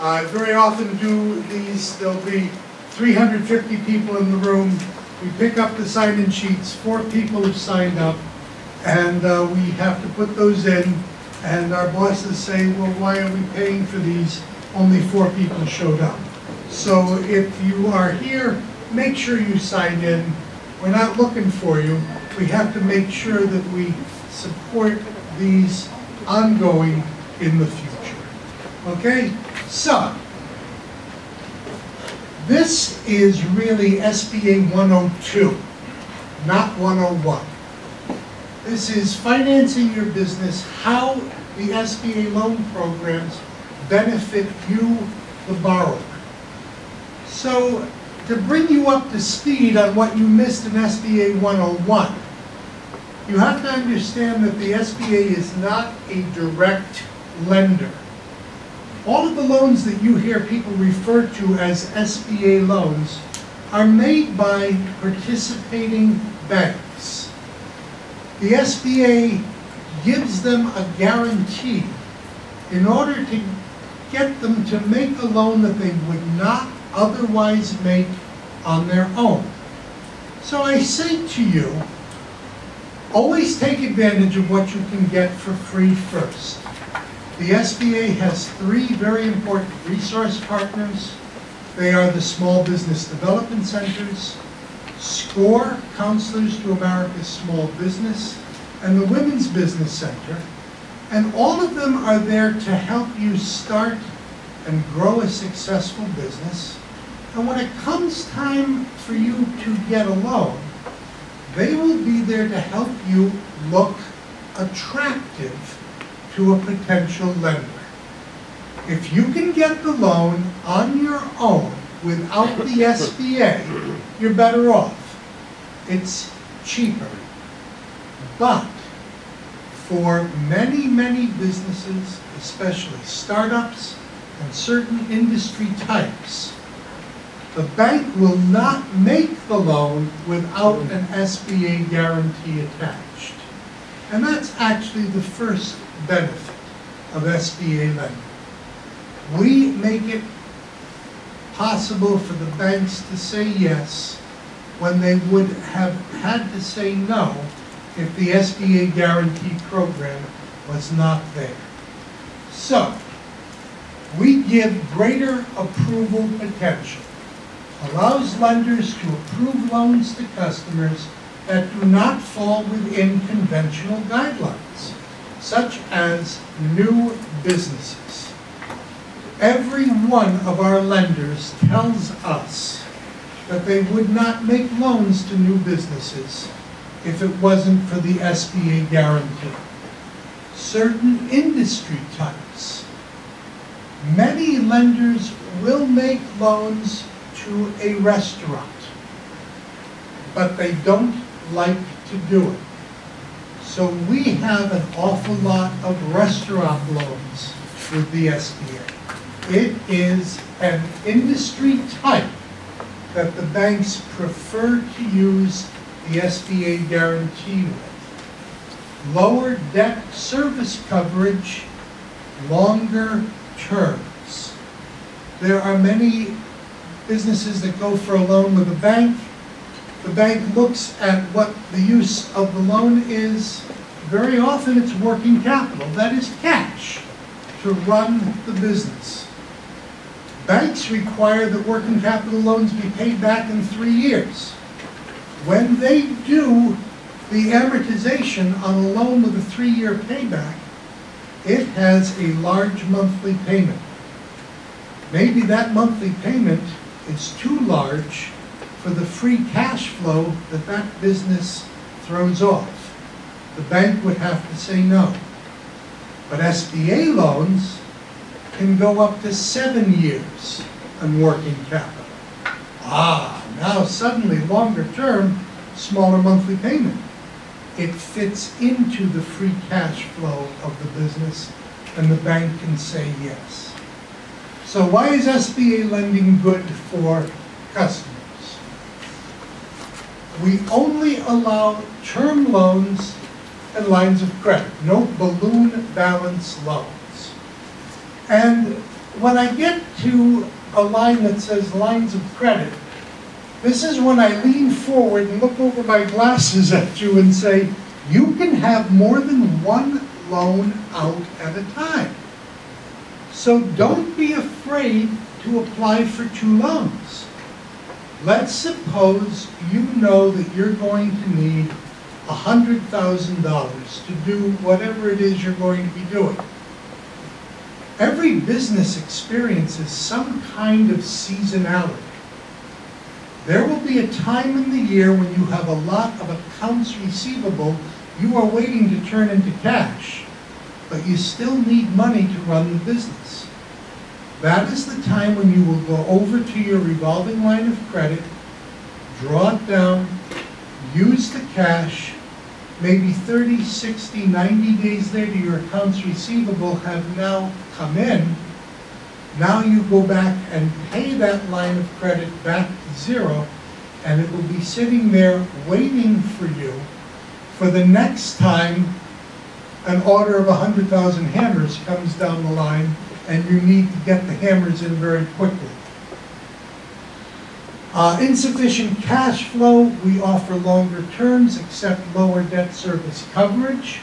I very often do these. There'll be 350 people in the room. We pick up the sign-in sheets. 4 people have signed up, and we have to put those in. And our bosses say, well, why are we paying for these? Only 4 people showed up. So if you are here, make sure you sign in. We're not looking for you. We have to make sure that we support these ongoing in the future. Okay? So, this is really SBA 102, not 101. This is financing your business, how the SBA loan programs benefit you, the borrower. So, to bring you up to speed on what you missed in SBA 101, you have to understand that the SBA is not a direct lender. All of the loans that you hear people refer to as SBA loans are made by participating banks. The SBA gives them a guarantee in order to get them to make a loan that they would not otherwise make on their own. So I say to you, always take advantage of what you can get for free first. The SBA has 3 very important resource partners. They are the Small Business Development Centers, SCORE, Counselors to America's Small Business, and the Women's Business Center. And all of them are there to help you start and grow a successful business. And when it comes time for you to get a loan, they will be there to help you look attractive to a potential lender. If you can get the loan on your own without the SBA, you're better off. It's cheaper. But for many, many businesses, especially startups and certain industry types, the bank will not make the loan without an SBA guarantee attached. And that's actually the first benefit of SBA lending. We make it possible for the banks to say yes when they would have had to say no if the SBA guarantee program was not there. So, we give greater approval potential, allows lenders to approve loans to customers that do not fall within conventional guidelines, such as new businesses. Every one of our lenders tells us that they would not make loans to new businesses if it wasn't for the SBA guarantee. Certain industry types, many lenders will make loans to a restaurant, but they don't like to do it. So we have an awful lot of restaurant loans with the SBA. It is an industry type that the banks prefer to use the SBA guarantee with. Lower debt service coverage, longer terms. There are many businesses that go for a loan with a bank. The bank looks at what the use of the loan is. Very often it's working capital, that is cash, to run the business. Banks require that working capital loans be paid back in 3 years. When they do the amortization on a loan with a 3-year payback, it has a large monthly payment. Maybe that monthly payment is too large for the free cash flow that that business throws off. The bank would have to say no. But SBA loans can go up to 7 years on working capital. Now suddenly longer term, smaller monthly payment. It fits into the free cash flow of the business, and the bank can say yes. So why is SBA lending good for customers? We only allow term loans and lines of credit, no balloon balance loans. And when I get to a line that says lines of credit, this is when I lean forward and look over my glasses at you and say, you can have more than one loan out at a time. So don't be afraid to apply for 2 loans. Let's suppose you know that you're going to need $100,000 to do whatever it is you're going to be doing. Every business experiences some kind of seasonality. There will be a time in the year when you have a lot of accounts receivable you are waiting to turn into cash, but you still need money to run the business. That is the time when you will go over to your revolving line of credit, draw it down, use the cash, maybe 30, 60, 90 days later your accounts receivable have now come in. Now you go back and pay that line of credit back to zero, and it will be sitting there waiting for you for the next time an order of 100,000 hammers comes down the line and you need to get the hammers in very quickly. Insufficient cash flow, we offer longer terms, accept lower debt service coverage.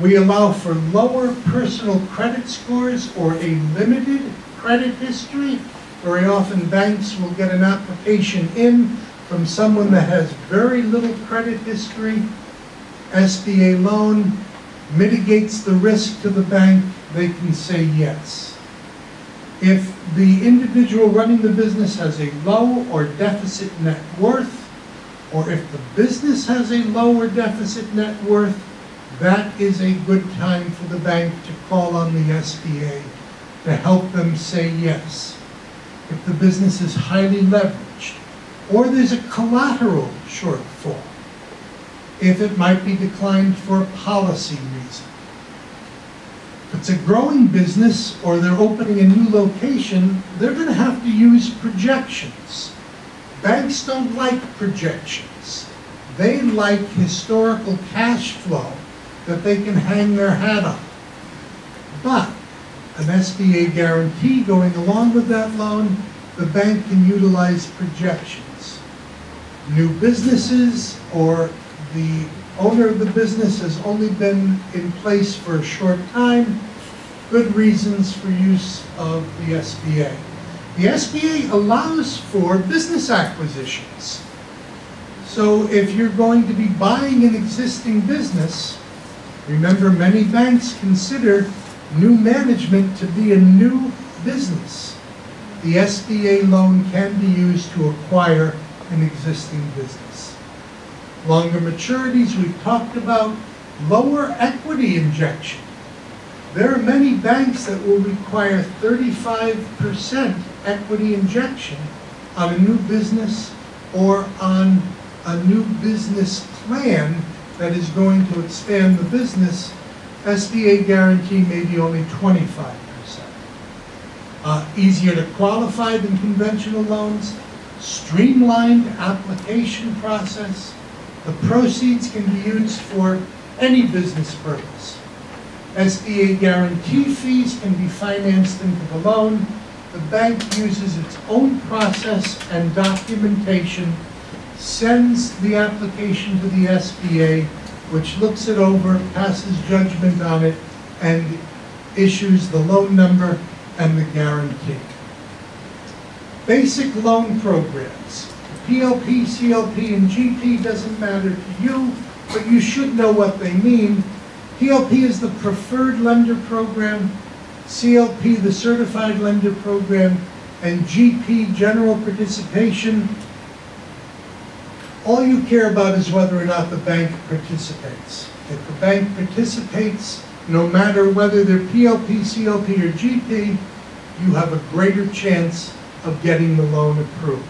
We allow for lower personal credit scores or a limited credit history. Very often banks will get an application in from someone that has very little credit history. SBA loan mitigates the risk to the bank. They can say yes. If the individual running the business has a low or deficit net worth, or if the business has a low or deficit net worth, that is a good time for the bank to call on the SBA to help them say yes. If the business is highly leveraged, or there's a collateral shortfall, if it might be declined for a policy reason. If it's a growing business or they're opening a new location, they're going to have to use projections. Banks don't like projections. They like historical cash flow that they can hang their hat on. But an SBA guarantee going along with that loan, the bank can utilize projections. New businesses or the owner of the business has only been in place for a short time, good reasons for use of the SBA. The SBA allows for business acquisitions. So if you're going to be buying an existing business, remember many banks consider new management to be a new business. The SBA loan can be used to acquire an existing business. Longer maturities we've talked about, lower equity injection. There are many banks that will require 35% equity injection on a new business or on a new business plan that is going to expand the business. SBA guarantee may be only 25%. Easier to qualify than conventional loans, streamlined application process. The proceeds can be used for any business purpose. SBA guarantee fees can be financed into the loan. The bank uses its own process and documentation, sends the application to the SBA, which looks it over, passes judgment on it, and issues the loan number and the guarantee. Basic loan programs. PLP, CLP, and GP doesn't matter to you, but you should know what they mean. PLP is the preferred lender program, CLP the certified lender program, and GP general participation. All you care about is whether or not the bank participates. If the bank participates, no matter whether they're PLP, CLP, or GP, you have a greater chance of getting the loan approved.